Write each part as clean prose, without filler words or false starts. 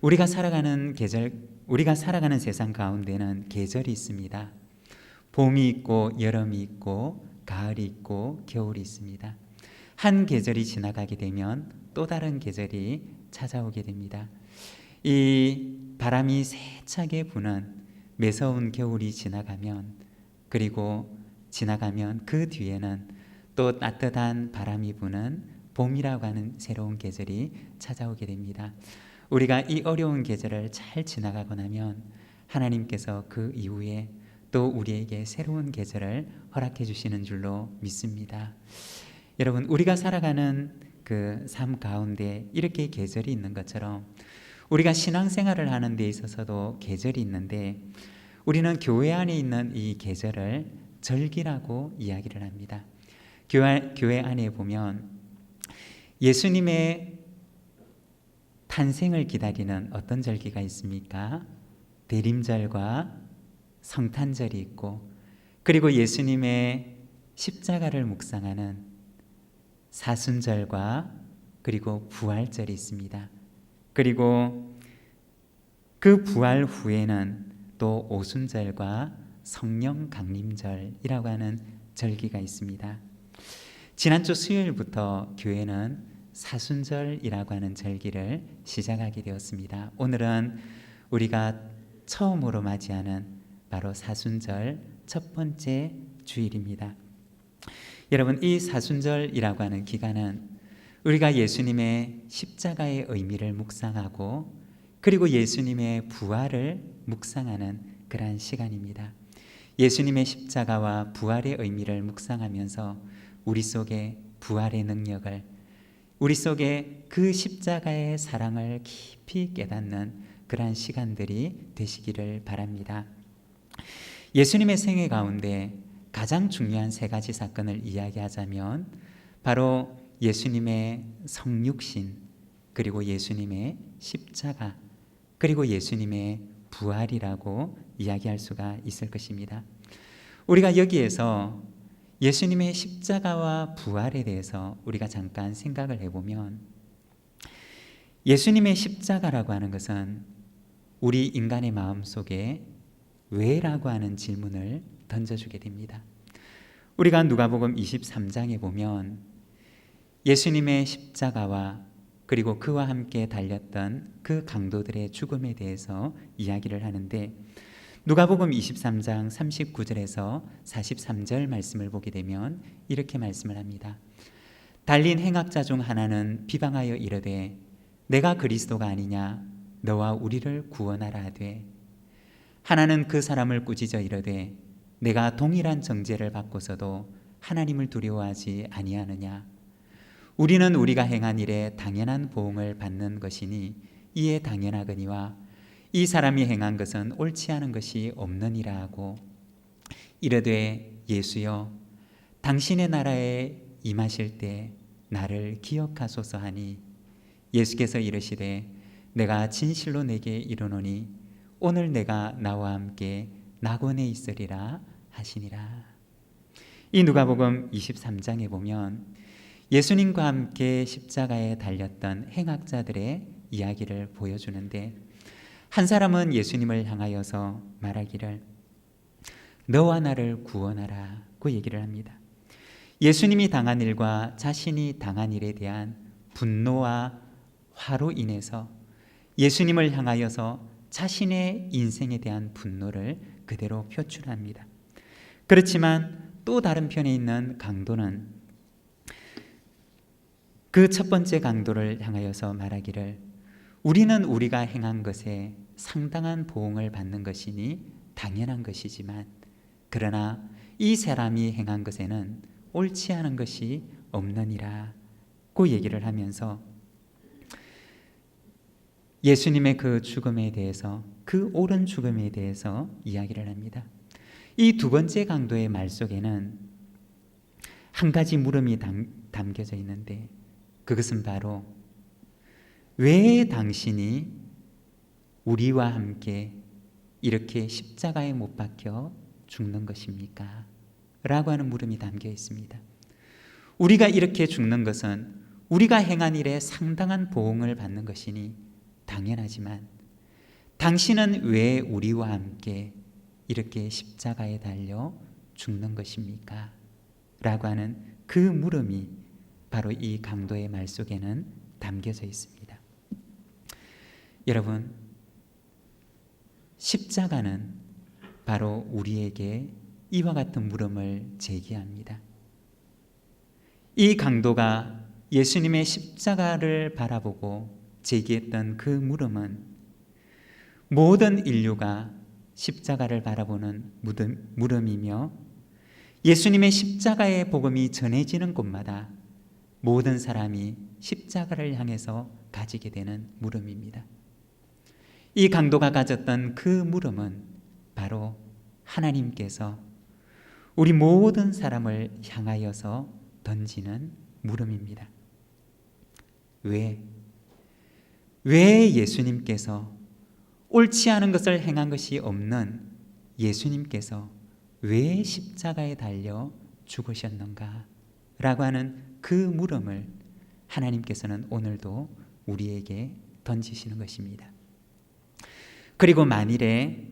우리가 살아가는 세상 가운데는 계절이 있습니다. 봄이 있고 여름이 있고 가을이 있고 겨울이 있습니다. 한 계절이 지나가게 되면 또 다른 계절이 찾아오게 됩니다. 이 바람이 세차게 부는 매서운 겨울이 지나가면 그 뒤에는 또 따뜻한 바람이 부는 봄이라고 하는 새로운 계절이 찾아오게 됩니다. 우리가 이 어려운 계절을 잘 지나가고 나면 하나님께서 그 이후에 또 우리에게 새로운 계절을 허락해 주시는 줄로 믿습니다. 여러분, 우리가 살아가는 그 삶 가운데 이렇게 계절이 있는 것처럼 우리가 신앙생활을 하는 데 있어서도 계절이 있는데, 우리는 교회 안에 있는 이 계절을 절기라고 이야기를 합니다. 교회 안에 보면 예수님의 탄생을 기다리는 어떤 절기가 있습니까? 대림절과 성탄절이 있고, 그리고 예수님의 십자가를 묵상하는 사순절과 그리고 부활절이 있습니다. 그리고 그 부활 후에는 또 오순절과 성령 강림절이라고 하는 절기가 있습니다. 지난주 수요일부터 교회는 사순절이라고 하는 절기를 시작하게 되었습니다. 오늘은 우리가 처음으로 맞이하는 바로 사순절 첫 번째 주일입니다. 여러분, 이 사순절이라고 하는 기간은 우리가 예수님의 십자가의 의미를 묵상하고 그리고 예수님의 부활을 묵상하는 그러한 시간입니다. 예수님의 십자가와 부활의 의미를 묵상하면서 우리 속에 부활의 능력을, 우리 속에 그 십자가의 사랑을 깊이 깨닫는 그러한 시간들이 되시기를 바랍니다. 예수님의 생애 가운데 가장 중요한 세 가지 사건을 이야기하자면 바로 예수님의 성육신, 그리고 예수님의 십자가, 그리고 예수님의 부활이라고 이야기할 수가 있을 것입니다. 우리가 여기에서 예수님의 십자가와 부활에 대해서 우리가 잠깐 생각을 해보면, 예수님의 십자가라고 하는 것은 우리 인간의 마음속에 왜라고 하는 질문을 던져주게 됩니다. 우리가 누가복음 23장에 보면 예수님의 십자가와 그리고 그와 함께 달렸던 그 강도들의 죽음에 대해서 이야기를 하는데, 누가복음 23장 39절에서 43절 말씀을 보게 되면 이렇게 말씀을 합니다. 달린 행악자 중 하나는 비방하여 이르되 내가 그리스도가 아니냐, 너와 우리를 구원하라 하되, 하나는 그 사람을 꾸짖어 이르되 내가 동일한 정죄를 받고서도 하나님을 두려워하지 아니하느냐, 우리는 우리가 행한 일에 당연한 보응을 받는 것이니 이에 당연하거니와 이 사람이 행한 것은 옳지 않은 것이 없느니라 하고, 이르되 예수여, 당신의 나라에 임하실 때 나를 기억하소서 하니, 예수께서 이르시되 내가 진실로 내게 이르노니 오늘 내가 나와 함께 낙원에 있으리라 하시니라. 이 누가복음 23장에 보면 예수님과 함께 십자가에 달렸던 행악자들의 이야기를 보여주는데, 한 사람은 예수님을 향하여서 말하기를 너와 나를 구원하라고 얘기를 합니다. 예수님이 당한 일과 자신이 당한 일에 대한 분노와 화로 인해서 예수님을 향하여서 자신의 인생에 대한 분노를 그대로 표출합니다. 그렇지만 또 다른 편에 있는 강도는 그 첫 번째 강도를 향하여서 말하기를 우리는 우리가 행한 것에 상당한 보응을 받는 것이니 당연한 것이지만, 그러나 이 사람이 행한 것에는 옳지 않은 것이 없느니라고 얘기를 하면서 예수님의 그 죽음에 대해서, 그 옳은 죽음에 대해서 이야기를 합니다. 이 두 번째 강도의 말 속에는 한 가지 물음이 담겨져 있는데, 그것은 바로 왜 당신이 우리와 함께 이렇게 십자가에 못 박혀 죽는 것입니까? 라고 하는 물음이 담겨 있습니다. 우리가 이렇게 죽는 것은 우리가 행한 일에 상당한 보응을 받는 것이니 당연하지만, 당신은 왜 우리와 함께 이렇게 십자가에 달려 죽는 것입니까? 라고 하는 그 물음이 바로 이 강도의 말 속에는 담겨져 있습니다. 여러분, 십자가는 바로 우리에게 이와 같은 물음을 제기합니다. 이 강도가 예수님의 십자가를 바라보고 제기했던 그 물음은 모든 인류가 십자가를 바라보는 물음이며, 예수님의 십자가의 복음이 전해지는 곳마다 모든 사람이 십자가를 향해서 가지게 되는 물음입니다. 이 강도가 가졌던 그 물음은 바로 하나님께서 우리 모든 사람을 향하여서 던지는 물음입니다. 왜 예수님께서 옳지 않은 것을 행한 것이 없는 예수님께서 왜 십자가에 달려 죽으셨는가? 라고 하는 그 물음을 하나님께서는 오늘도 우리에게 던지시는 것입니다. 그리고 만일에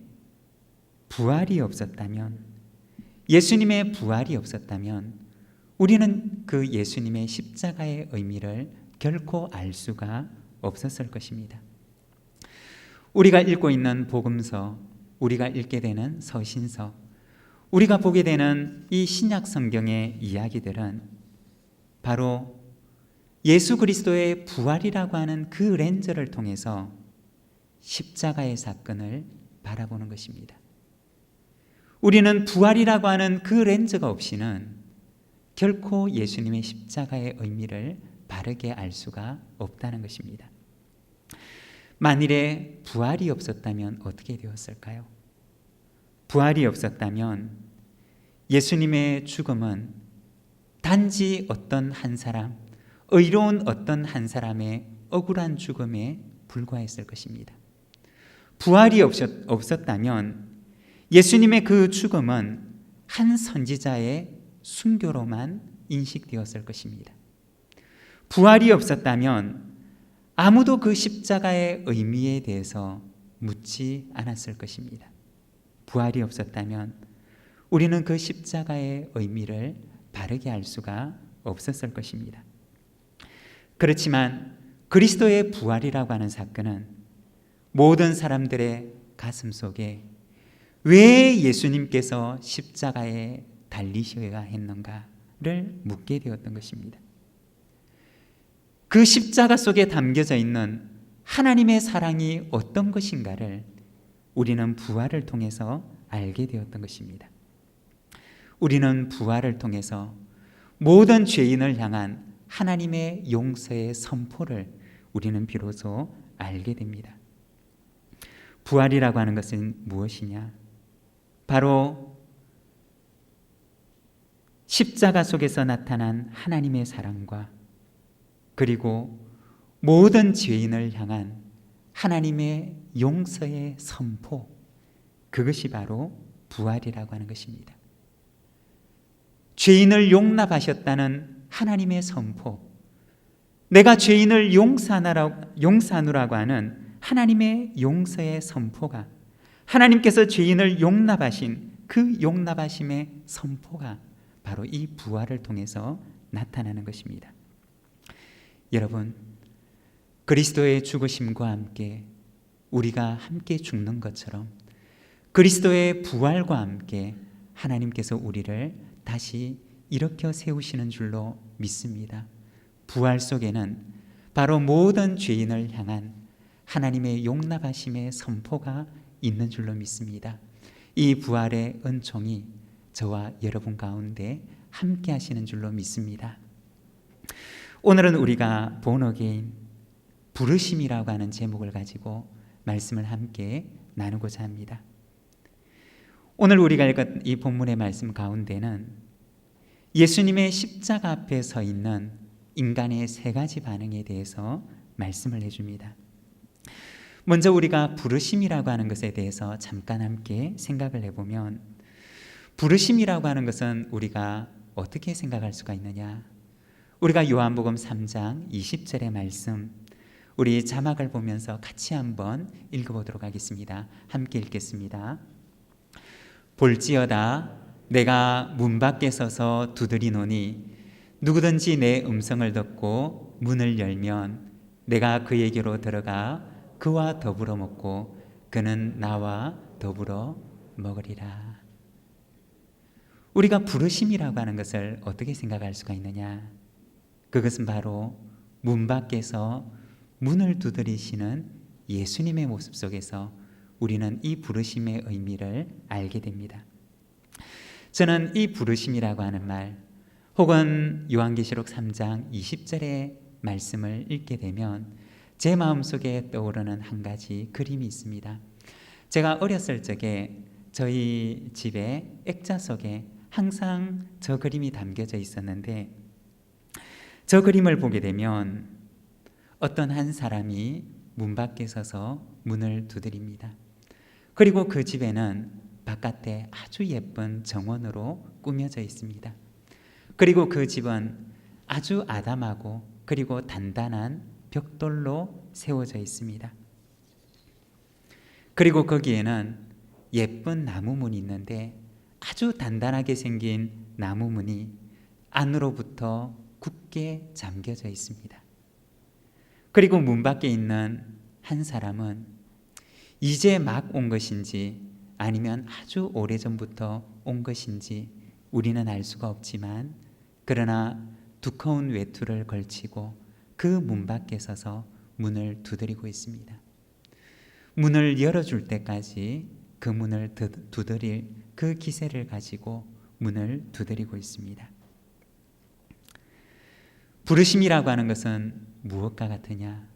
부활이 없었다면, 예수님의 부활이 없었다면 우리는 그 예수님의 십자가의 의미를 결코 알 수가 없었을 것입니다. 우리가 읽고 있는 복음서, 우리가 읽게 되는 서신서, 우리가 보게 되는 이 신약 성경의 이야기들은 바로 예수 그리스도의 부활이라고 하는 그 렌즈를 통해서 십자가의 사건을 바라보는 것입니다. 우리는 부활이라고 하는 그 렌즈가 없이는 결코 예수님의 십자가의 의미를 바르게 알 수가 없다는 것입니다. 만일에 부활이 없었다면 어떻게 되었을까요? 부활이 없었다면 예수님의 죽음은 단지 어떤 한 사람, 의로운 어떤 한 사람의 억울한 죽음에 불과했을 것입니다. 부활이 없었다면 예수님의 그 죽음은 한 선지자의 순교로만 인식되었을 것입니다. 부활이 없었다면 아무도 그 십자가의 의미에 대해서 묻지 않았을 것입니다. 부활이 없었다면 우리는 그 십자가의 의미를 바르게 알 수가 없었을 것입니다. 그렇지만 그리스도의 부활이라고 하는 사건은 모든 사람들의 가슴 속에 왜 예수님께서 십자가에 달리셔야 했는가를 묻게 되었던 것입니다. 그 십자가 속에 담겨져 있는 하나님의 사랑이 어떤 것인가를 우리는 부활을 통해서 알게 되었던 것입니다. 우리는 부활을 통해서 모든 죄인을 향한 하나님의 용서의 선포를 우리는 비로소 알게 됩니다. 부활이라고 하는 것은 무엇이냐? 바로 십자가 속에서 나타난 하나님의 사랑과 그리고 모든 죄인을 향한 하나님의 용서의 선포, 그것이 바로 부활이라고 하는 것입니다. 죄인을 용납하셨다는 하나님의 선포, 내가 죄인을 용서하노라고 하는 하나님의 용서의 선포가, 하나님께서 죄인을 용납하신 그 용납하심의 선포가 바로 이 부활을 통해서 나타나는 것입니다. 여러분, 그리스도의 죽으심과 함께 우리가 함께 죽는 것처럼 그리스도의 부활과 함께 하나님께서 우리를 다시 일으켜 세우시는 줄로 믿습니다. 부활 속에는 바로 모든 죄인을 향한 하나님의 용납하심의 선포가 있는 줄로 믿습니다. 이 부활의 은총이 저와 여러분 가운데 함께 하시는 줄로 믿습니다. 오늘은 우리가 born again, 부르심이라고 하는 제목을 가지고 말씀을 함께 나누고자 합니다. 오늘 우리가 읽은 이 본문의 말씀 가운데는 예수님의 십자가 앞에 서 있는 인간의 세 가지 반응에 대해서 말씀을 해줍니다. 먼저 우리가 부르심이라고 하는 것에 대해서 잠깐 함께 생각을 해보면, 부르심이라고 하는 것은 우리가 어떻게 생각할 수가 있느냐? 우리가 요한복음 3장 20절의 말씀, 우리 자막을 보면서 같이 한번 읽어보도록 하겠습니다. 함께 읽겠습니다. 볼지어다 내가 문 밖에 서서 두드리노니 누구든지 내 음성을 듣고 문을 열면 내가 그에게로 들어가 그와 더불어 먹고 그는 나와 더불어 먹으리라. 우리가 부르심이라고 하는 것을 어떻게 생각할 수가 있느냐? 그것은 바로 문 밖에서 문을 두드리시는 예수님의 모습 속에서 우리는 이 부르심의 의미를 알게 됩니다. 저는 이 부르심이라고 하는 말, 혹은 요한계시록 3장 20절의 말씀을 읽게 되면 제 마음속에 떠오르는 한 가지 그림이 있습니다. 제가 어렸을 적에 저희 집에 액자 속에 항상 저 그림이 담겨져 있었는데, 저 그림을 보게 되면 어떤 한 사람이 문 밖에 서서 문을 두드립니다. 그리고 그 집에는 바깥에 아주 예쁜 정원으로 꾸며져 있습니다. 그리고 그 집은 아주 아담하고 그리고 단단한 벽돌로 세워져 있습니다. 그리고 거기에는 예쁜 나무문이 있는데 아주 단단하게 생긴 나무문이 안으로부터 굳게 잠겨져 있습니다. 그리고 문 밖에 있는 한 사람은 이제 막 온 것인지 아니면 아주 오래전부터 온 것인지 우리는 알 수가 없지만, 그러나 두꺼운 외투를 걸치고 그 문 밖에 서서 문을 두드리고 있습니다. 문을 열어줄 때까지 그 문을 두드릴 그 기세를 가지고 문을 두드리고 있습니다. 부르심이라고 하는 것은 무엇과 같으냐?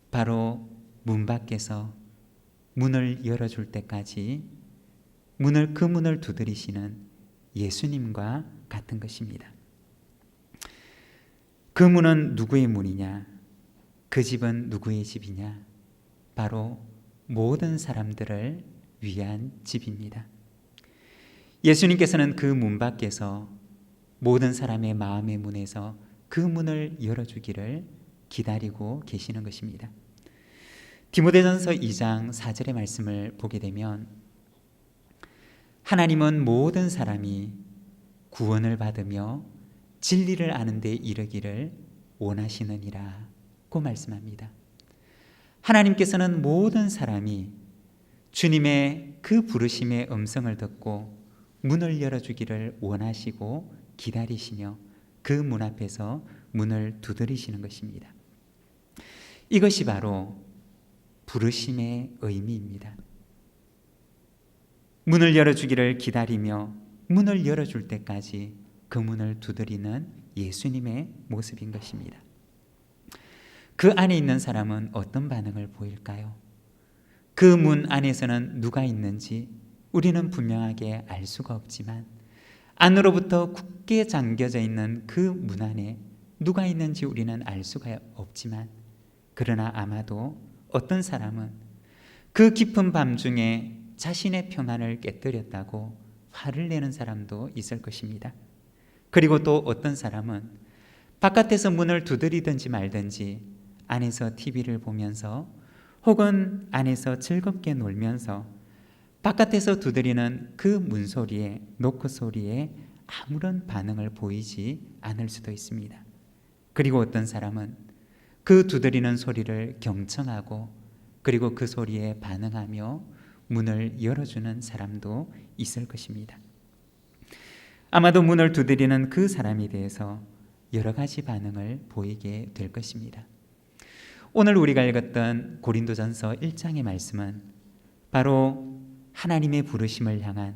바로 문 밖에서 문을 열어줄 때까지 그 문을 두드리시는 예수님과 같은 것입니다. 그 문은 누구의 문이냐? 그 집은 누구의 집이냐? 바로 모든 사람들을 위한 집입니다. 예수님께서는 그 문 밖에서 모든 사람의 마음의 문에서 그 문을 열어주기를 기다리고 계시는 것입니다. 디모데전서 2장 4절의 말씀을 보게 되면 하나님은 모든 사람이 구원을 받으며 진리를 아는 데 이르기를 원하시느니라 고 말씀합니다. 하나님께서는 모든 사람이 주님의 그 부르심의 음성을 듣고 문을 열어주기를 원하시고 기다리시며 그 문 앞에서 문을 두드리시는 것입니다. 이것이 바로 부르심의 의미입니다. 문을 열어주기를 기다리며 문을 열어줄 때까지 그 문을 두드리는 예수님의 모습인 것입니다. 그 안에 있는 사람은 어떤 반응을 보일까요? 그 문 안에서는 누가 있는지 우리는 분명하게 알 수가 없지만, 안으로부터 굳게 잠겨져 있는 그 문 안에 누가 있는지 우리는 알 수가 없지만, 그러나 아마도 어떤 사람은 그 깊은 밤중에 자신의 평안을 깨뜨렸다고 화를 내는 사람도 있을 것입니다. 그리고 또 어떤 사람은 바깥에서 문을 두드리든지 말든지 안에서 TV를 보면서 혹은 안에서 즐겁게 놀면서 바깥에서 두드리는 그 문소리에, 노크 소리에 아무런 반응을 보이지 않을 수도 있습니다. 그리고 어떤 사람은 그 두드리는 소리를 경청하고 그리고 그 소리에 반응하며 문을 열어주는 사람도 있을 것입니다. 아마도 문을 두드리는 그 사람에 대해서 여러 가지 반응을 보이게 될 것입니다. 오늘 우리가 읽었던 고린도전서 1장의 말씀은 바로 하나님의 부르심을 향한,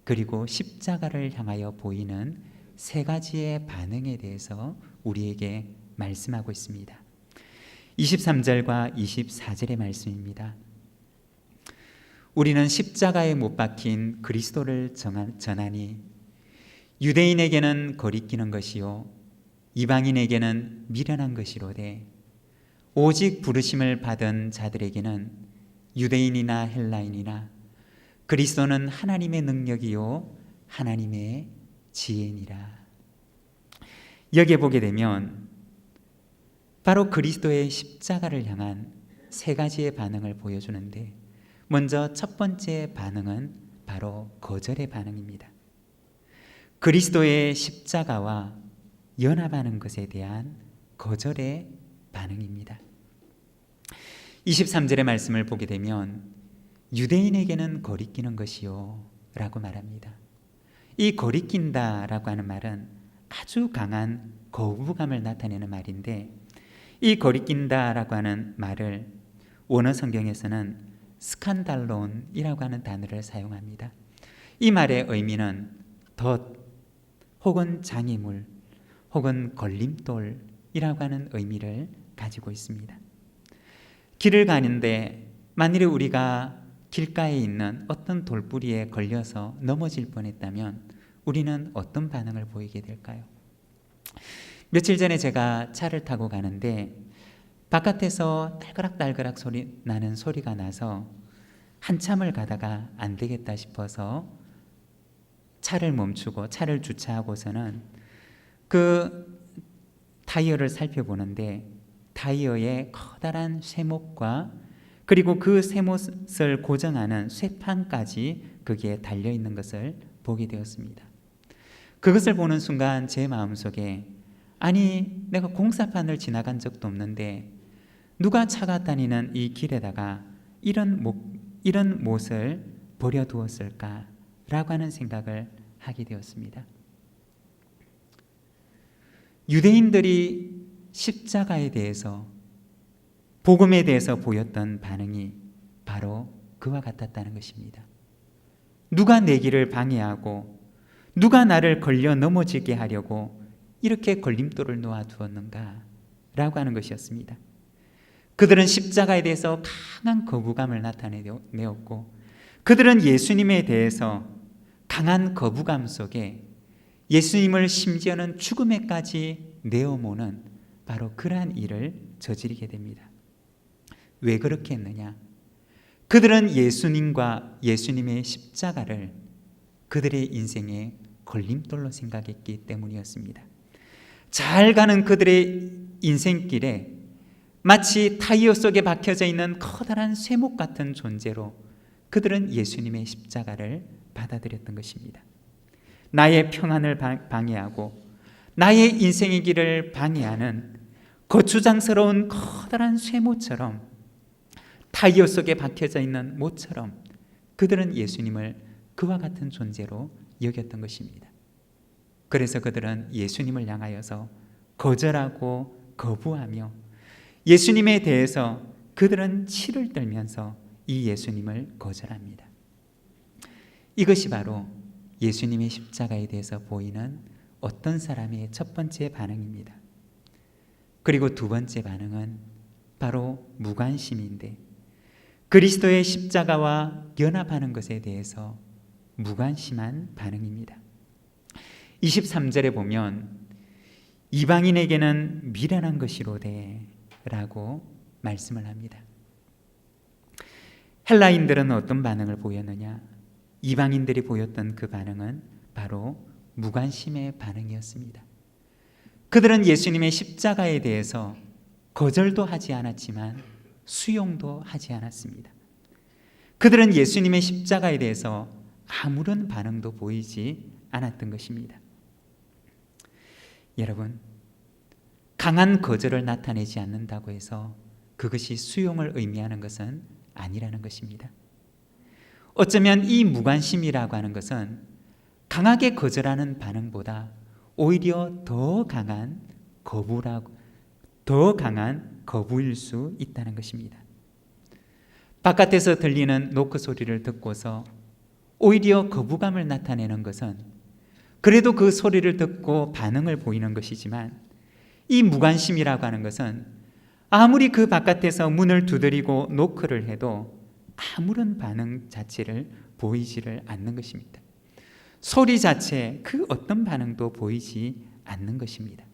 그리고 십자가를 향하여 보이는 세 가지의 반응에 대해서 우리에게 말씀하고 있습니다. 23절과 24절의 말씀입니다. 우리는 십자가에 못 박힌 그리스도를 전하니 유대인에게는 거리끼는 것이요 이방인에게는 미련한 것이로되 오직 부르심을 받은 자들에게는 유대인이나 헬라인이나 그리스도는 하나님의 능력이요 하나님의 지혜니라. 여기에 보게 되면 바로 그리스도의 십자가를 향한 세 가지의 반응을 보여주는데, 먼저 첫 번째 반응은 바로 거절의 반응입니다. 그리스도의 십자가와 연합하는 것에 대한 거절의 반응입니다. 23절의 말씀을 보게 되면 유대인에게는 거리끼는 것이요 라고 말합니다. 이 거리낀다 라고 하는 말은 아주 강한 거부감을 나타내는 말인데, 이 거리낀다 라고 하는 말을 원어 성경에서는 스칸달론이라고 하는 단어를 사용합니다. 이 말의 의미는 덫 혹은 장애물 혹은 걸림돌이라고 하는 의미를 가지고 있습니다. 길을 가는데 만일에 우리가 길가에 있는 어떤 돌뿌리에 걸려서 넘어질 뻔했다면 우리는 어떤 반응을 보이게 될까요? 며칠 전에 제가 차를 타고 가는데 바깥에서 딸그락딸그락 소리 나는 소리가 나서 한참을 가다가 안 되겠다 싶어서 차를 멈추고 차를 주차하고서는 그 타이어를 살펴보는데, 타이어에 커다란 쇠못과 그리고 그 쇠못을 고정하는 쇠판까지 거기에 달려있는 것을 보게 되었습니다. 그것을 보는 순간 제 마음속에, 아니 내가 공사판을 지나간 적도 없는데 누가 차가 다니는 이 길에다가 이런 못을 버려두었을까 라고 하는 생각을 하게 되었습니다. 유대인들이 십자가에 대해서, 복음에 대해서 보였던 반응이 바로 그와 같았다는 것입니다. 누가 내 길을 방해하고 누가 나를 걸려 넘어지게 하려고 이렇게 걸림돌을 놓아두었는가 라고 하는 것이었습니다. 그들은 십자가에 대해서 강한 거부감을 나타내었고, 그들은 예수님에 대해서 강한 거부감 속에 예수님을 심지어는 죽음에까지 내어모는 바로 그러한 일을 저지르게 됩니다. 왜 그렇게 했느냐? 그들은 예수님과 예수님의 십자가를 그들의 인생의 걸림돌로 생각했기 때문이었습니다. 잘 가는 그들의 인생길에 마치 타이어 속에 박혀져 있는 커다란 쇠목 같은 존재로 그들은 예수님의 십자가를 받아들였던 것입니다. 나의 평안을 방해하고 나의 인생의 길을 방해하는 거추장스러운 커다란 쇠못처럼, 타이어 속에 박혀져 있는 못처럼 그들은 예수님을 그와 같은 존재로 여겼던 것입니다. 그래서 그들은 예수님을 향하여서 거절하고 거부하며 예수님에 대해서 그들은 치를 떨면서 이 예수님을 거절합니다. 이것이 바로 예수님의 십자가에 대해서 보이는 어떤 사람의 첫 번째 반응입니다. 그리고 두 번째 반응은 바로 무관심인데, 그리스도의 십자가와 연합하는 것에 대해서 무관심한 반응입니다. 23절에 보면 이방인에게는 미련한 것이로되 라고 말씀을 합니다. 헬라인들은 어떤 반응을 보였느냐? 이방인들이 보였던 그 반응은 바로 무관심의 반응이었습니다. 그들은 예수님의 십자가에 대해서 거절도 하지 않았지만 수용도 하지 않았습니다. 그들은 예수님의 십자가에 대해서 아무런 반응도 보이지 않았던 것입니다. 여러분, 강한 거절을 나타내지 않는다고 해서 그것이 수용을 의미하는 것은 아니라는 것입니다. 어쩌면 이 무관심이라고 하는 것은 강하게 거절하는 반응보다 오히려 더 강한 거부일 수 있다는 것입니다. 바깥에서 들리는 노크 소리를 듣고서 오히려 거부감을 나타내는 것은 그래도 그 소리를 듣고 반응을 보이는 것이지만, 이 무관심이라고 하는 것은 아무리 그 바깥에서 문을 두드리고 노크를 해도 아무런 반응 자체를 보이지를 않는 것입니다. 소리 자체 그 어떤 반응도 보이지 않는 것입니다.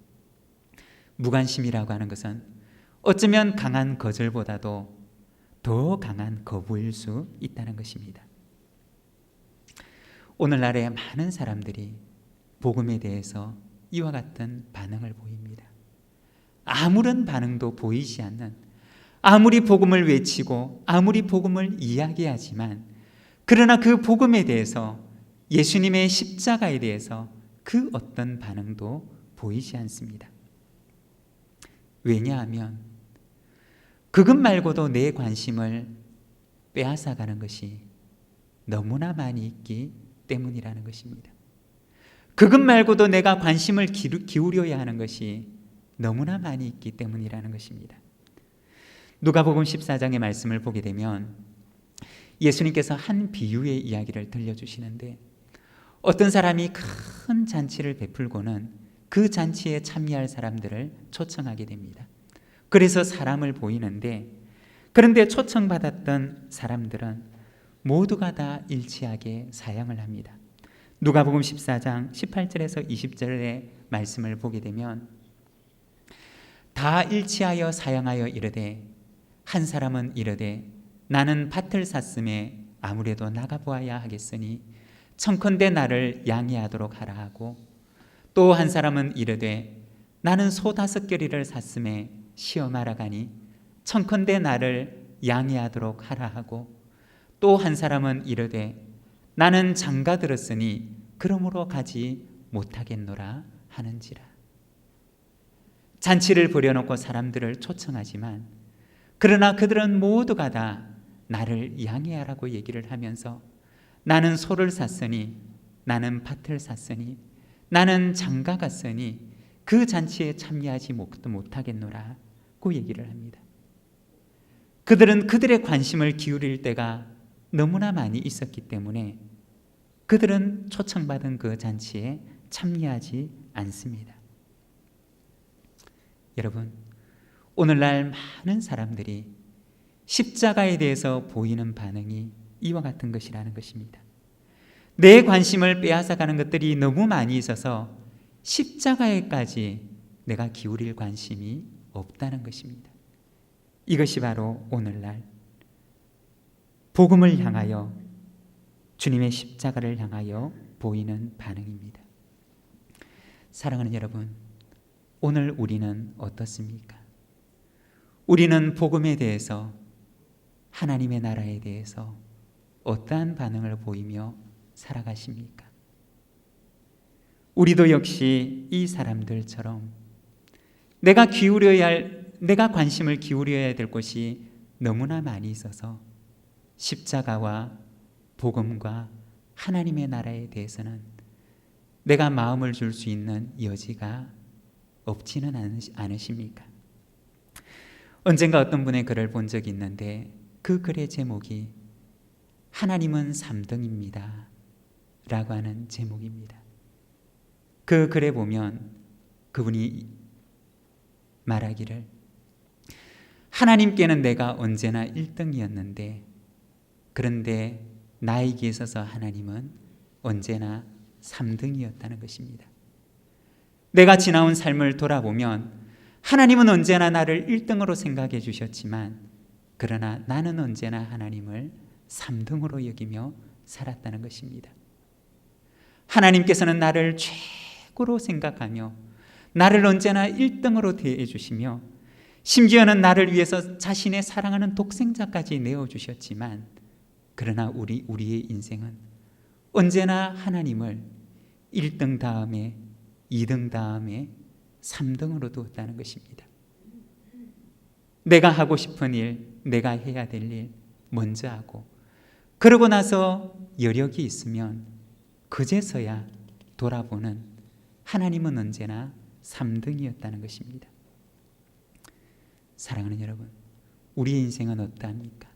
무관심이라고 하는 것은 어쩌면 강한 거절보다도 더 강한 거부일 수 있다는 것입니다. 오늘날의 많은 사람들이 복음에 대해서 이와 같은 반응을 보입니다. 아무런 반응도 보이지 않는, 아무리 복음을 외치고 아무리 복음을 이야기하지만 그러나 그 복음에 대해서, 예수님의 십자가에 대해서 그 어떤 반응도 보이지 않습니다. 왜냐하면 그것 말고도 내 관심을 빼앗아가는 것이 너무나 많이 있기 때문이라는 것입니다. 그것 말고도 내가 관심을 기울여야 하는 것이 너무나 많이 있기 때문이라는 것입니다. 누가복음 14장의 말씀을 보게 되면 예수님께서 한 비유의 이야기를 들려주시는데, 어떤 사람이 큰 잔치를 베풀고는 그 잔치에 참여할 사람들을 초청하게 됩니다. 그래서 사람을 보이는데, 그런데 초청받았던 사람들은 모두가 다 일치하게 사양을 합니다. 누가복음 14장 18절에서 20절의 말씀을 보게 되면 다 일치하여 사양하여 이르되, 한 사람은 이르되 나는 밭을 샀음에 아무래도 나가보아야 하겠으니 청컨대 나를 양해하도록 하라 하고, 또 한 사람은 이르되 나는 소 5겨리를 샀음에 시험하러 가니 청컨대 나를 양해하도록 하라 하고, 또 한 사람은 이르되 나는 장가 들었으니 그러므로 가지 못하겠노라 하는지라. 잔치를 벌여놓고 사람들을 초청하지만 그러나 그들은 모두가 다 나를 양해하라고 얘기를 하면서 나는 소를 샀으니, 나는 밭을 샀으니, 나는 장가 갔으니 그 잔치에 참여하지 못하겠노라고 얘기를 합니다. 그들은 그들의 관심을 기울일 때가 너무나 많이 있었기 때문에 그들은 초청받은 그 잔치에 참여하지 않습니다. 여러분, 오늘날 많은 사람들이 십자가에 대해서 보이는 반응이 이와 같은 것이라는 것입니다. 내 관심을 빼앗아가는 것들이 너무 많이 있어서 십자가에까지 내가 기울일 관심이 없다는 것입니다. 이것이 바로 오늘날 복음을 향하여, 주님의 십자가를 향하여 보이는 반응입니다. 사랑하는 여러분, 오늘 우리는 어떻습니까? 우리는 복음에 대해서, 하나님의 나라에 대해서 어떠한 반응을 보이며 살아가십니까? 우리도 역시 이 사람들처럼 내가 관심을 기울여야 될 것이 너무나 많이 있어서 십자가와 복음과 하나님의 나라에 대해서는 내가 마음을 줄 수 있는 여지가 없지는 않으십니까? 언젠가 어떤 분의 글을 본 적이 있는데, 그 글의 제목이 하나님은 3등입니다 라고 하는 제목입니다. 그 글에 보면 그분이 말하기를, 하나님께는 내가 언제나 1등이었는데 그런데 나에게 있어서 하나님은 언제나 3등이었다는 것입니다. 내가 지나온 삶을 돌아보면 하나님은 언제나 나를 1등으로 생각해 주셨지만 그러나 나는 언제나 하나님을 3등으로 여기며 살았다는 것입니다. 하나님께서는 나를 최고로 생각하며 나를 언제나 1등으로 대해 주시며 심지어는 나를 위해서 자신의 사랑하는 독생자까지 내어주셨지만 그러나 우리의 인생은 언제나 하나님을 1등 다음에 2등 다음에 3등으로 두었다는 것입니다. 내가 하고 싶은 일, 내가 해야 될 일 먼저 하고, 그러고 나서 여력이 있으면 그제서야 돌아보는 하나님은 언제나 3등이었다는 것입니다. 사랑하는 여러분, 우리의 인생은 어떠합니까?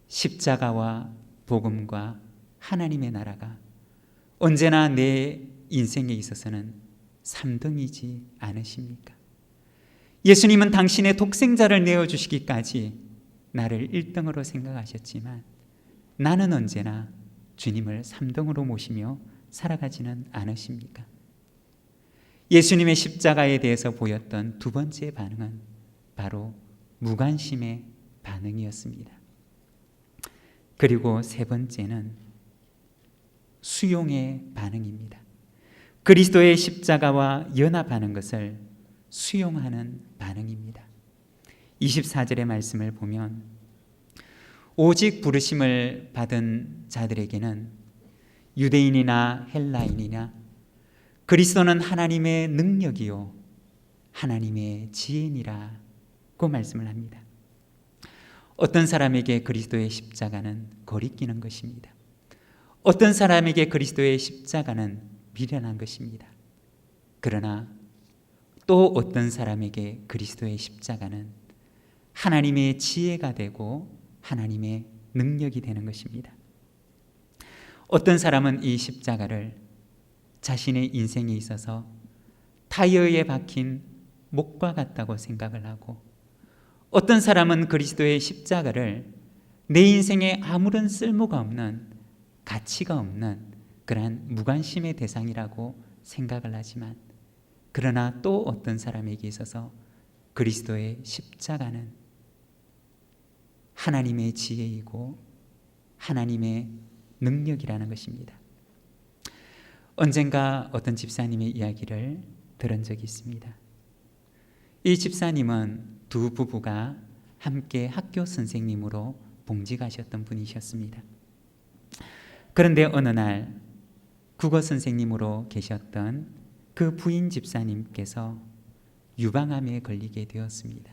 십자가와 복음과 하나님의 나라가 언제나 내 인생에 있어서는 3등이지 않으십니까? 예수님은 당신의 독생자를 내어주시기까지 나를 1등으로 생각하셨지만 나는 언제나 주님을 3등으로 모시며 살아가지는 않으십니까? 예수님의 십자가에 대해서 보였던 두 번째 반응은 바로 무관심의 반응이었습니다. 그리고 세 번째는 수용의 반응입니다. 그리스도의 십자가와 연합하는 것을 수용하는 반응입니다. 24절의 말씀을 보면 오직 부르심을 받은 자들에게는 유대인이나 헬라인이나 그리스도는 하나님의 능력이요 하나님의 지혜니라고 말씀을 합니다. 어떤 사람에게 그리스도의 십자가는 거리끼는 것입니다. 어떤 사람에게 그리스도의 십자가는 미련한 것입니다. 그러나 또 어떤 사람에게 그리스도의 십자가는 하나님의 지혜가 되고 하나님의 능력이 되는 것입니다. 어떤 사람은 이 십자가를 자신의 인생에 있어서 타이어에 박힌 목과 같다고 생각을 하고, 어떤 사람은 그리스도의 십자가를 내 인생에 아무런 쓸모가 없는, 가치가 없는 그러한 무관심의 대상이라고 생각을 하지만, 그러나 또 어떤 사람에게 있어서 그리스도의 십자가는 하나님의 지혜이고 하나님의 능력이라는 것입니다. 언젠가 어떤 집사님의 이야기를 들은 적이 있습니다. 이 집사님은 두 부부가 함께 학교 선생님으로 봉직하셨던 분이셨습니다. 그런데 어느 날 국어 선생님으로 계셨던 그 부인 집사님께서 유방암에 걸리게 되었습니다.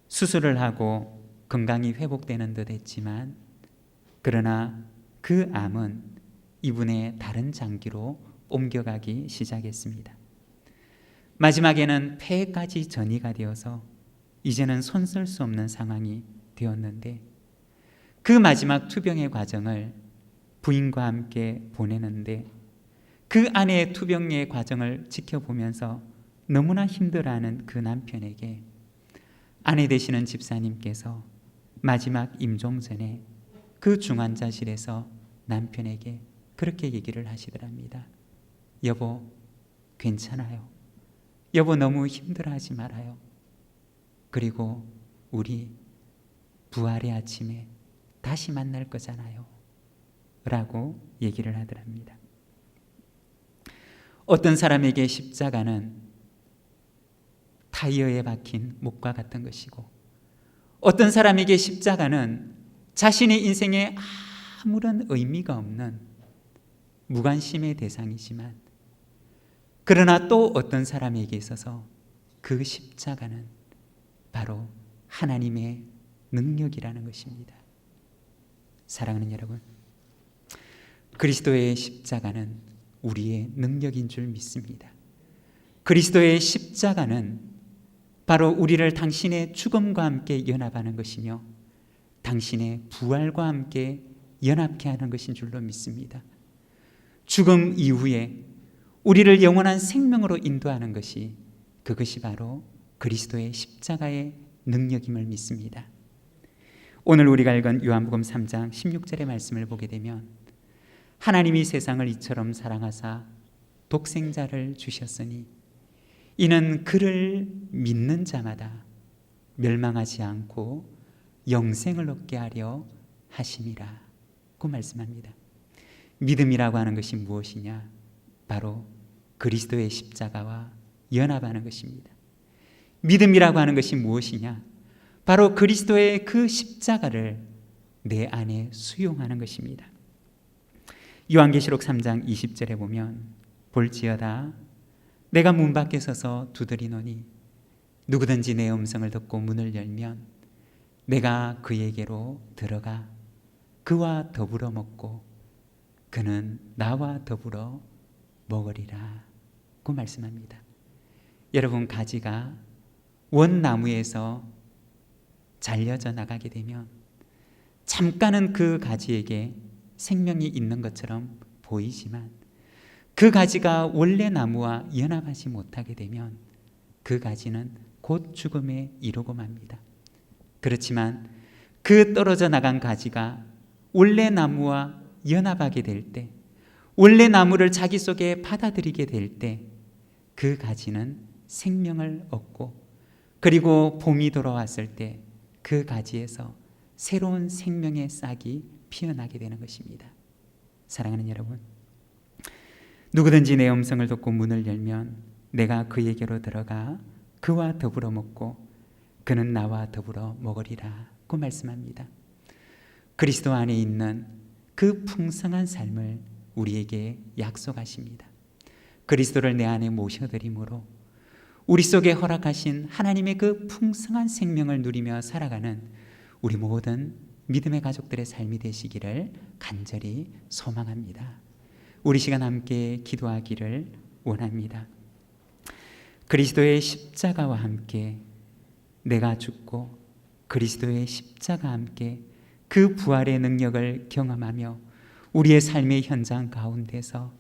수술을 하고 건강이 회복되는 듯 했지만, 그러나 그 암은 이분의 다른 장기로 옮겨가기 시작했습니다. 마지막에는 폐까지 전이가 되어서 이제는 손쓸 수 없는 상황이 되었는데, 그 마지막 투병의 과정을 부인과 함께 보내는데, 그 아내의 투병의 과정을 지켜보면서 너무나 힘들어하는 그 남편에게 아내 되시는 집사님께서 마지막 임종 전에 그 중환자실에서 남편에게 그렇게 얘기를 하시더랍니다. 여보, 괜찮아요. 여보, 너무 힘들어하지 말아요. 그리고 우리 부활의 아침에 다시 만날 거잖아요 라고 얘기를 하더랍니다. 어떤 사람에게 십자가는 타이어에 박힌 목과 같은 것이고, 어떤 사람에게 십자가는 자신의 인생에 아무런 의미가 없는 무관심의 대상이지만, 그러나 또 어떤 사람에게 있어서 그 십자가는 바로 하나님의 능력이라는 것입니다. 사랑하는 여러분, 그리스도의 십자가는 우리의 능력인 줄 믿습니다. 그리스도의 십자가는 바로 우리를 당신의 죽음과 함께 연합하는 것이며 당신의 부활과 함께 연합케 하는 것인 줄로 믿습니다. 죽음 이후에 우리를 영원한 생명으로 인도하는 것이, 그것이 바로 그리스도의 십자가의 능력임을 믿습니다. 오늘 우리가 읽은 요한복음 3장 16절의 말씀을 보게 되면, 하나님이 세상을 이처럼 사랑하사 독생자를 주셨으니 이는 그를 믿는 자마다 멸망하지 않고 영생을 얻게 하려 하심이라 고 말씀합니다. 믿음이라고 하는 것이 무엇이냐? 바로 그리스도의 십자가와 연합하는 것입니다. 믿음이라고 하는 것이 무엇이냐? 바로 그리스도의 그 십자가를 내 안에 수용하는 것입니다. 요한계시록 3장 20절에 보면, 볼지어다 내가 문 밖에 서서 두드리노니 누구든지 내 음성을 듣고 문을 열면 내가 그에게로 들어가 그와 더불어 먹고 그는 나와 더불어 먹으리라 고 말씀합니다. 여러분, 가지가 원나무에서 잘려져 나가게 되면 잠깐은 그 가지에게 생명이 있는 것처럼 보이지만, 그 가지가 원래 나무와 연합하지 못하게 되면 그 가지는 곧 죽음에 이르고 맙니다. 그렇지만 그 떨어져 나간 가지가 원래 나무와 연합하게 될 때, 원래 나무를 자기 속에 받아들이게 될 때 그 가지는 생명을 얻고, 그리고 봄이 돌아왔을 때 그 가지에서 새로운 생명의 싹이 피어나게 되는 것입니다. 사랑하는 여러분, 누구든지 내 음성을 듣고 문을 열면 내가 그에게로 들어가 그와 더불어 먹고 그는 나와 더불어 먹으리라고 말씀합니다. 그리스도 안에 있는 그 풍성한 삶을 우리에게 약속하십니다. 그리스도를 내 안에 모셔드림으로 우리 속에 허락하신 하나님의 그 풍성한 생명을 누리며 살아가는 우리 모든 믿음의 가족들의 삶이 되시기를 간절히 소망합니다. 우리 시간 함께 기도하기를 원합니다. 그리스도의 십자가와 함께 내가 죽고 그리스도의 십자가와 함께 그 부활의 능력을 경험하며 우리의 삶의 현장 가운데서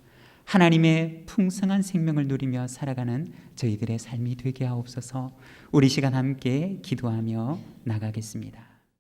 하나님의 풍성한 생명을 누리며 살아가는 저희들의 삶이 되게 하옵소서. 우리 시간 함께 기도하며 나가겠습니다.